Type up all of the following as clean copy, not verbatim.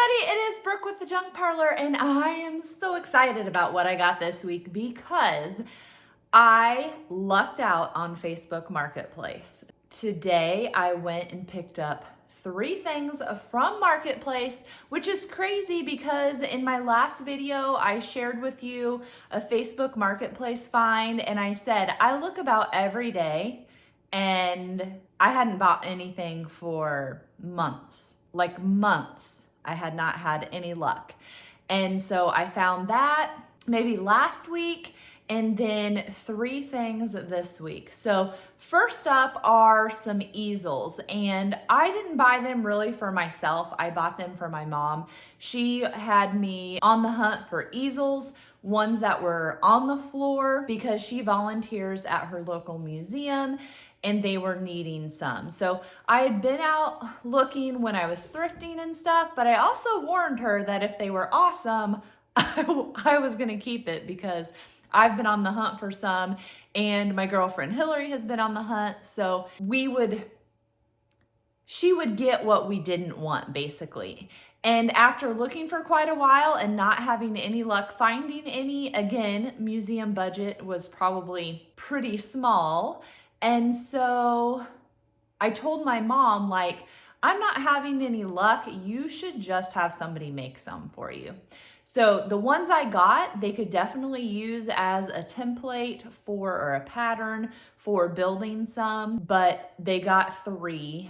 everybody, it is Brooke with the Junk Parlor, and I am so excited about what I got this week because I lucked out on Facebook Marketplace. Today, I went and picked up 3 things from Marketplace, which is crazy because in my last video, I shared with you a Facebook Marketplace find, and I said, I look about every day, and I hadn't bought anything for months, like months. I had not had any luck. And so I found that maybe last week, and then 3 things this week. So first up are some easels, and I didn't buy them really for myself. I bought them for my mom. She had me on the hunt for easels, ones that were on the floor, because she volunteers at her local museum and they were needing some. So I had been out looking when I was thrifting and stuff, but I also warned her that if they were awesome, I was gonna keep it because I've been on the hunt for some, and my girlfriend Hillary has been on the hunt. So she would get what we didn't want, basically. And after looking for quite a while and not having any luck finding any, again, museum budget was probably pretty small. And so I told my mom, like, I'm not having any luck. You should just have somebody make some for you. So the ones I got, they could definitely use as a template for, or a pattern for building some, but they got 3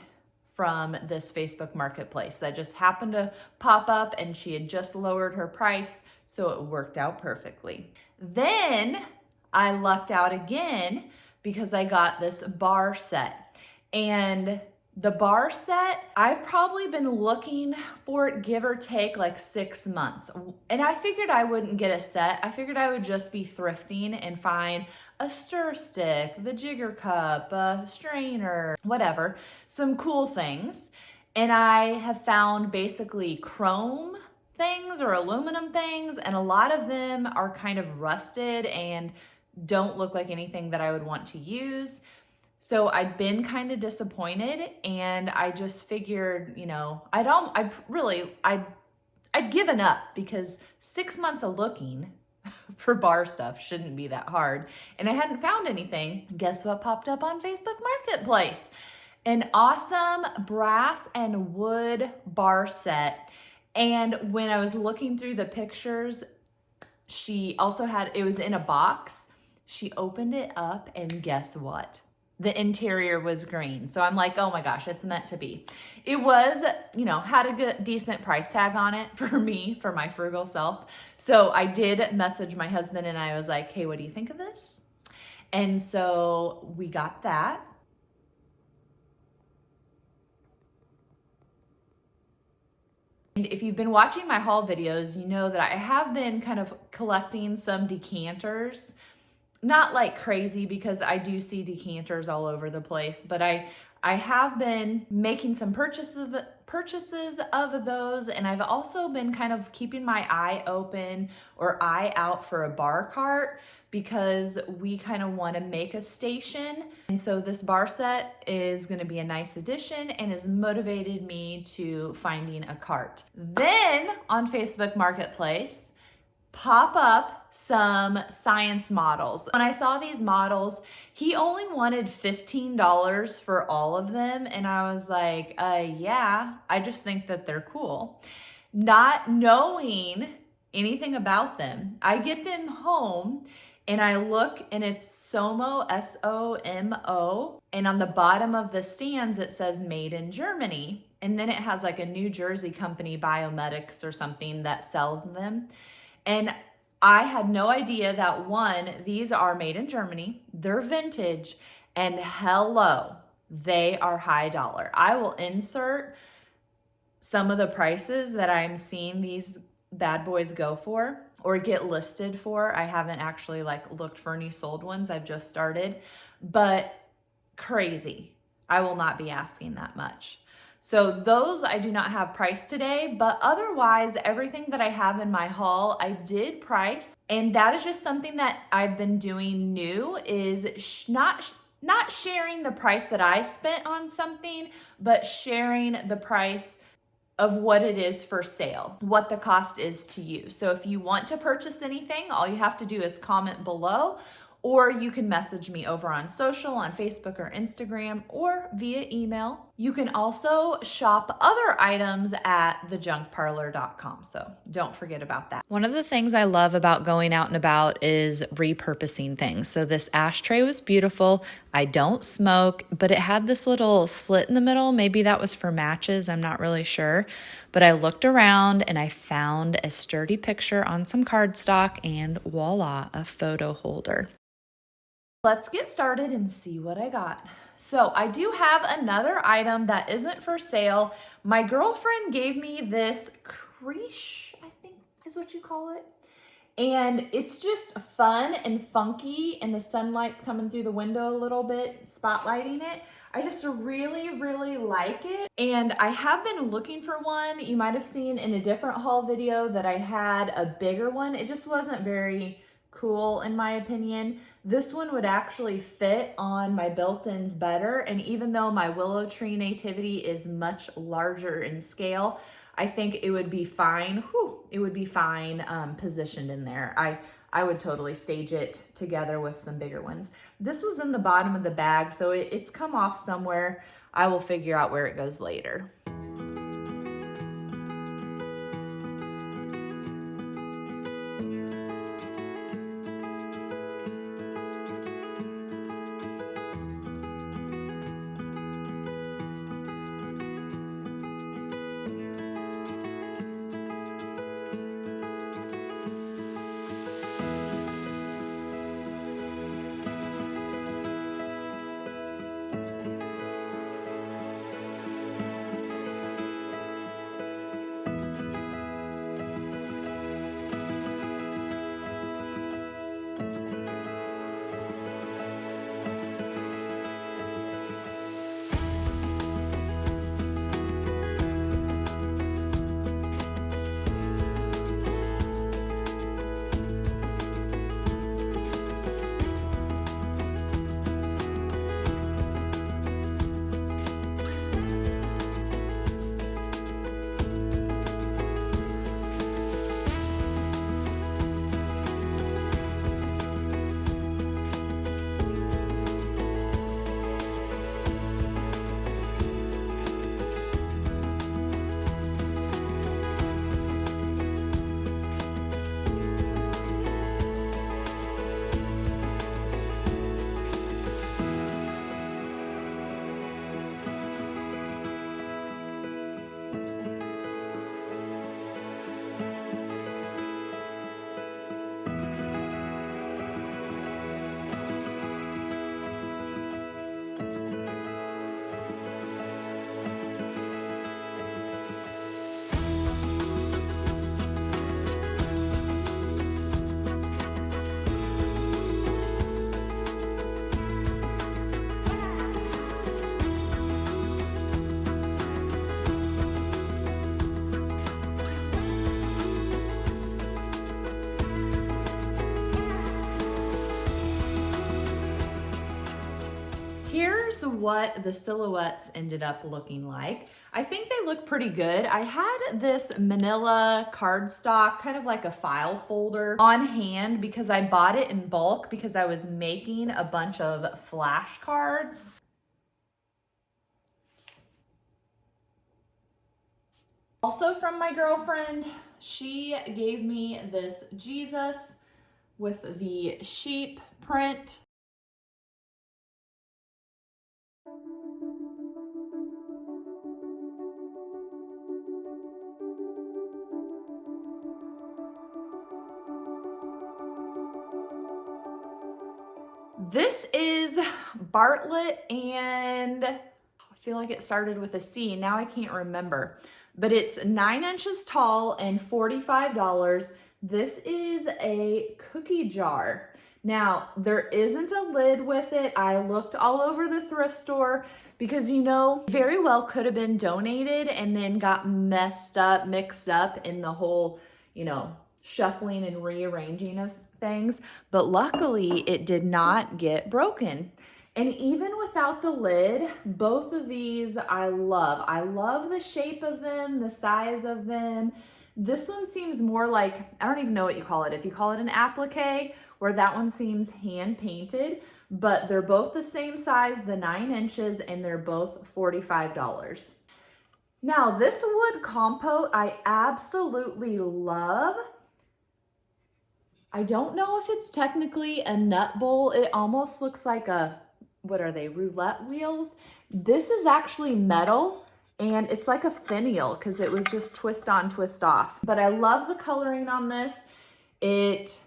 from this Facebook Marketplace that just happened to pop up, and she had just lowered her price, so it worked out perfectly. Then I lucked out again because I got this bar set. And the bar set, I've probably been looking for it, give or take, like 6 months. And I figured I wouldn't get a set. I figured I would just be thrifting and find a stir stick, the jigger cup, a strainer, whatever, some cool things. And I have found basically chrome things or aluminum things, and a lot of them are kind of rusted and don't look like anything that I would want to use. So I'd been kind of disappointed, and I just figured, you know, I'd given up because 6 months of looking for bar stuff shouldn't be that hard. And I hadn't found anything. Guess what popped up on Facebook Marketplace? An awesome brass and wood bar set. And when I was looking through the pictures, she also had, it was in a box. She opened it up, and guess what? The interior was green. So I'm like, oh my gosh, it's meant to be. It was, you know, had a good, decent price tag on it for me, for my frugal self. So I did message my husband, and I was like, hey, what do you think of this? And so we got that. And if you've been watching my haul videos, you know that I have been kind of collecting some decanters. Not like crazy, because I do see decanters all over the place, but I have been making some purchases of those, and I've also been kind of keeping my eye open or eye out for a bar cart, because we kind of want to make a station. And so this bar set is going to be a nice addition and has motivated me to finding a cart. Then on Facebook Marketplace, pop up some science models. When I saw these models, he only wanted $15 for all of them. And I was like, yeah, I just think that they're cool. Not knowing anything about them, I get them home and I look, and it's Somo, S-O-M-O. And on the bottom of the stands, it says made in Germany. And then it has like a New Jersey company, Biomedics or something, that sells them. And I had no idea that, one, these are made in Germany, they're vintage, and hello, they are high dollar. I will insert some of the prices that I'm seeing these bad boys go for or get listed for. I haven't actually looked for any sold ones. I've just started, but crazy. I will not be asking that much. So those I do not have priced today, but otherwise everything that I have in my haul, I did price. And that is just something that I've been doing new, is not sharing the price that I spent on something, but sharing the price of what it is for sale, what the cost is to you. So if you want to purchase anything, all you have to do is comment below, or you can message me over on social, on Facebook or Instagram, or via email. You can also shop other items at thejunkparlor.com, so don't forget about that. One of the things I love about going out and about is repurposing things. So this ashtray was beautiful. I don't smoke, but it had this little slit in the middle. Maybe that was for matches, I'm not really sure. But I looked around and I found a sturdy picture on some cardstock, and voila, a photo holder. Let's get started and see what I got. So I do have another item that isn't for sale. My girlfriend gave me this creche, I think is what you call it. And it's just fun and funky, and the sunlight's coming through the window a little bit, spotlighting it. I just really, really like it. And I have been looking for one. You might have seen in a different haul video that I had a bigger one. It just wasn't very cool in my opinion. This one would actually fit on my built-ins better, and even though my willow tree nativity is much larger in scale, I think it would be fine. It would be fine positioned in there. I would totally stage it together with some bigger ones. This was in the bottom of the bag, so it's come off somewhere. I will figure out where it goes later. Here's what the silhouettes ended up looking like. I think they look pretty good. I had this manila cardstock, kind of like a file folder, on hand because I bought it in bulk because I was making a bunch of flashcards. Also from my girlfriend, she gave me this Jesus with the sheep print. This is Bartlett, and I feel like it started with a C. Now I can't remember, but it's 9 inches tall and $45. This is a cookie jar. Now, there isn't a lid with it. I looked all over the thrift store because, you know, very well could have been donated and then got mixed up in the whole, you know, shuffling and rearranging of things. But luckily, it did not get broken. And even without the lid, both of these I love. I love the shape of them, the size of them. This one seems more like, I don't even know what you call it. If you call it an applique, where that one seems hand painted, but they're both the same size, the 9 inches, and they're both $45. Now this wood compote I absolutely love. I don't know if it's technically a nut bowl. It almost looks like a, what are they, roulette wheels? This is actually metal and it's like a finial because it was just twist on, twist off. But I love the coloring on this. It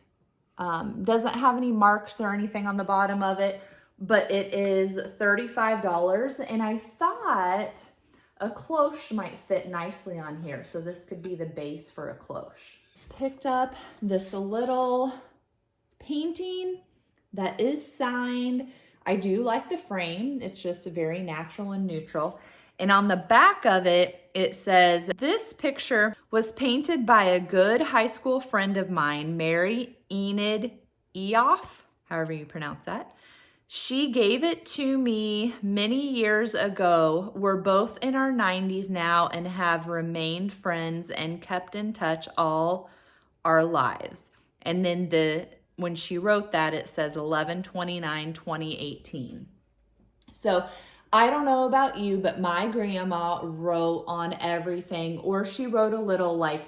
doesn't have any marks or anything on the bottom of it, but it is $35. And I thought a cloche might fit nicely on here. So this could be the base for a cloche. Picked up this little painting that is signed. I do like the frame. It's just very natural and neutral. And on the back of it, it says, this picture was painted by a good high school friend of mine, Mary Enid Eoff, however you pronounce that. She gave it to me many years ago. We're both in our 90s now and have remained friends and kept in touch all our lives. And then when she wrote that, it says 11/29/2018. So I don't know about you, but my grandma wrote on everything, or she wrote a little like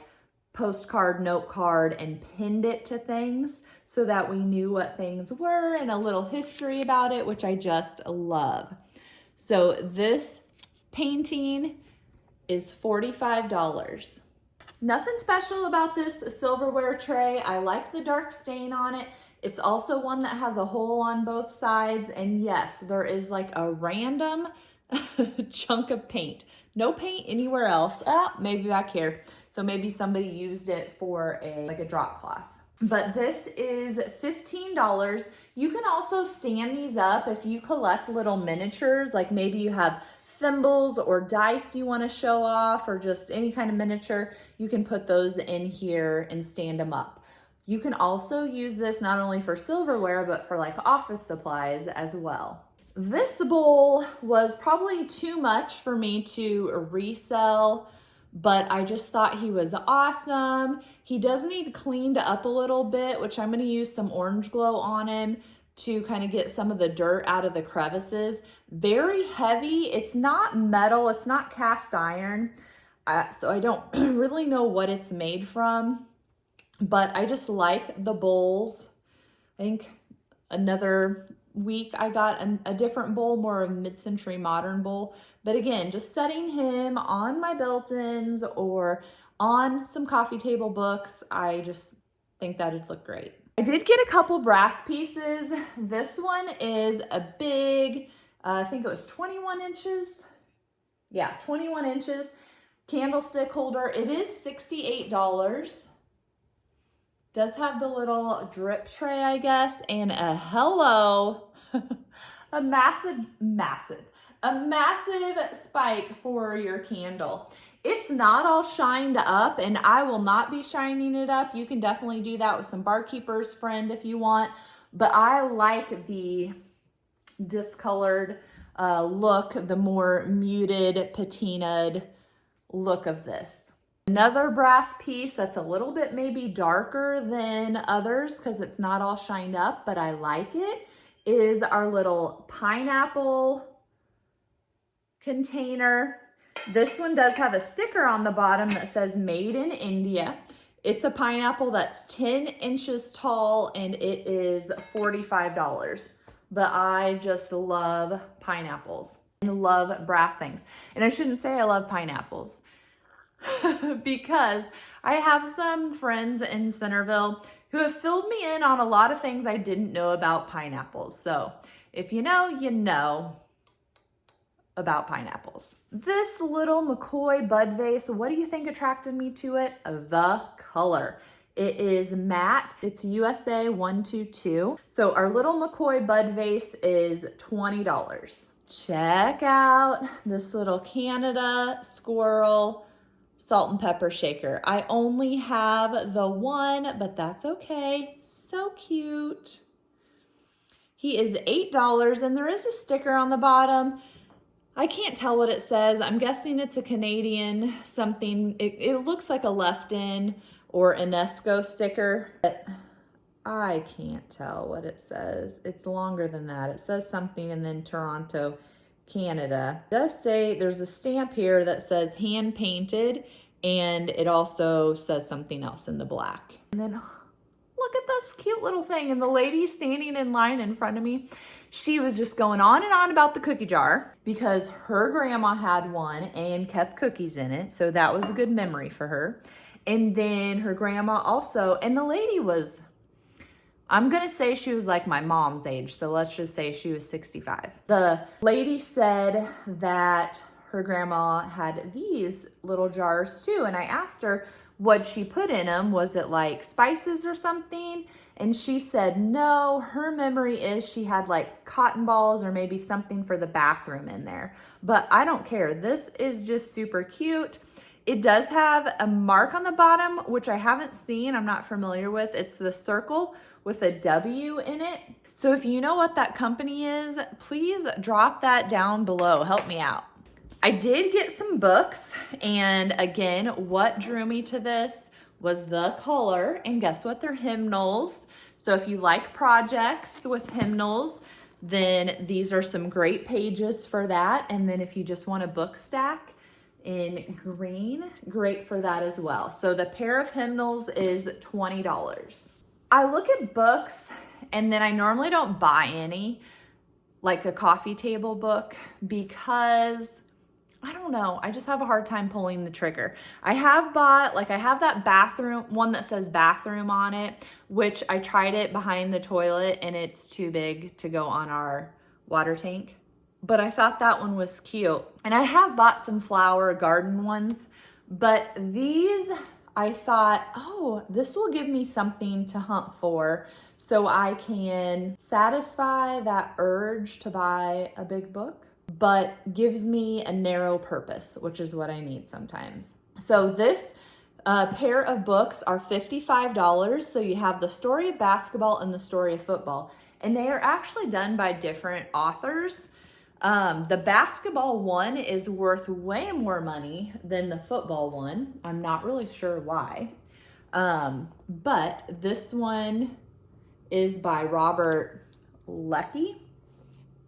postcard, note card, and pinned it to things so that we knew what things were and a little history about it, which I just love. So this painting is $45. Nothing special about this silverware tray. I like the dark stain on it. It's also one that has a hole on both sides. And yes, there is like a random chunk of paint. No paint anywhere else. Maybe back here. So maybe somebody used it for like a drop cloth. But this is $15. You can also stand these up if you collect little miniatures, like maybe you have thimbles or dice you want to show off, or just any kind of miniature. You can put those in here and stand them up. You can also use this not only for silverware, but for like office supplies as well. This bowl was probably too much for me to resell, but I just thought he was awesome. He does need cleaned up a little bit, which I'm going to use some orange glow on him to kind of get some of the dirt out of the crevices. Very heavy. It's not metal. It's not cast iron. So I don't really know what it's made from, but I just like the bowls. I think another week I got a different bowl, more of a mid-century modern bowl. But again, just setting him on my built-ins or on some coffee table books, I just think that it'd look great. I did get a couple brass pieces. This one is a big, I think it was 21 inches. Yeah, 21 inches candlestick holder. It is $68. Does have the little drip tray, I guess, and a hello, a massive spike for your candle. It's not all shined up, and I will not be shining it up. You can definitely do that with some barkeeper's friend if you want, but I like the discolored look, the more muted, patinaed look of this. Another brass piece that's a little bit maybe darker than others because it's not all shined up, but I like it, is our little pineapple container. This one does have a sticker on the bottom that says made in India. It's a pineapple that's 10 inches tall and it is $45. But I just love pineapples and love brass things. And I shouldn't say I love pineapples because I have some friends in Centerville who have filled me in on a lot of things I didn't know about pineapples. So if you know about pineapples. This little McCoy bud vase, what do you think attracted me to it? The color. It is matte. It's USA 122. So our little McCoy bud vase is $20. Check out this little Canada squirrel salt and pepper shaker. I only have the one, but that's okay. So cute. He is $8, and there is a sticker on the bottom. I can't tell what it says. I'm guessing it's a Canadian something. It looks like a Lefton or Enesco sticker, but I can't tell what it says. It's longer than that. It says something and then Toronto, Canada. It does say there's a stamp here that says hand painted, and it also says something else in the black. And then look at this cute little thing. And the lady standing in line in front of me, she was just going on and on about the cookie jar because her grandma had one and kept cookies in it. So that was a good memory for her. And then her grandma also, and the lady was, I'm gonna say she was like my mom's age. So let's just say she was 65. The lady said that her grandma had these little jars too. And I asked her what she put in them. Was it like spices or something? And she said, no, her memory is she had like cotton balls or maybe something for the bathroom in there. But I don't care. This is just super cute. It does have a mark on the bottom, which I haven't seen. I'm not familiar with. It's the circle with a W in it. So if you know what that company is, please drop that down below. Help me out. I did get some books, and again, what drew me to this was the color, and guess what? They're hymnals. So if you like projects with hymnals, then these are some great pages for that. And then if you just want a book stack in green, great for that as well. So the pair of hymnals is $20. I look at books, and then I normally don't buy any, like a coffee table book, because I don't know, I just have a hard time pulling the trigger. I have bought, like I have that bathroom, one that says bathroom on it, which I tried it behind the toilet and it's too big to go on our water tank. But I thought that one was cute. And I have bought some flower garden ones, but these, I thought, oh, this will give me something to hunt for so I can satisfy that urge to buy a big book, but gives me a narrow purpose, which is what I need sometimes. So this pair of books are $55. So you have the story of basketball and the story of football, and they are actually done by different authors. The basketball one is worth way more money than the football one. I'm not really sure why. But this one is by Robert Leckie,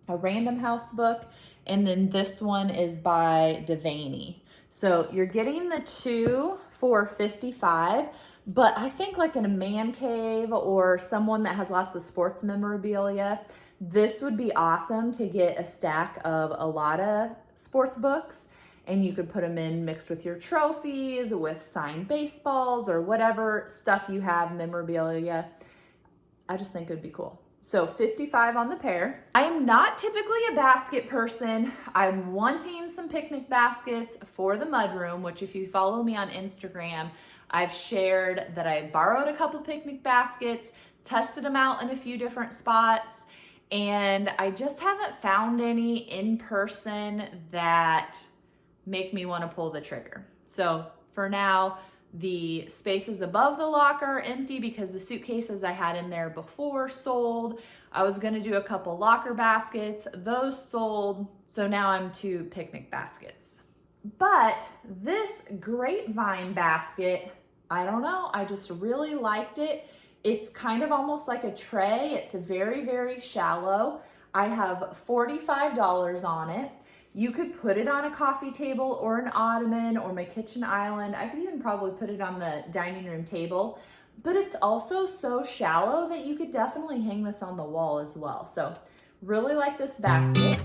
a Random House book. And then this one is by Devaney. So you're getting the two for $55, but I think like in a man cave or someone that has lots of sports memorabilia, this would be awesome to get a stack of a lot of sports books, and you could put them in mixed with your trophies, with signed baseballs or whatever stuff you have, memorabilia. I just think it would be cool. So $55 on the pair. I am not typically a basket person. I'm wanting some picnic baskets for the mudroom, which if you follow me on Instagram, I've shared that I borrowed a couple picnic baskets, tested them out in a few different spots, and I just haven't found any in person that make me want to pull the trigger. So for now, the spaces above the locker are empty because the suitcases I had in there before sold. I was gonna do a couple locker baskets, those sold. So now I'm to picnic baskets. But this grapevine basket, I don't know, I just really liked it. It's kind of almost like a tray. It's very, very shallow. I have $45 on it. You could put it on a coffee table or an ottoman or my kitchen island. I could even probably put it on the dining room table, but it's also so shallow that you could definitely hang this on the wall as well. So really like this basket.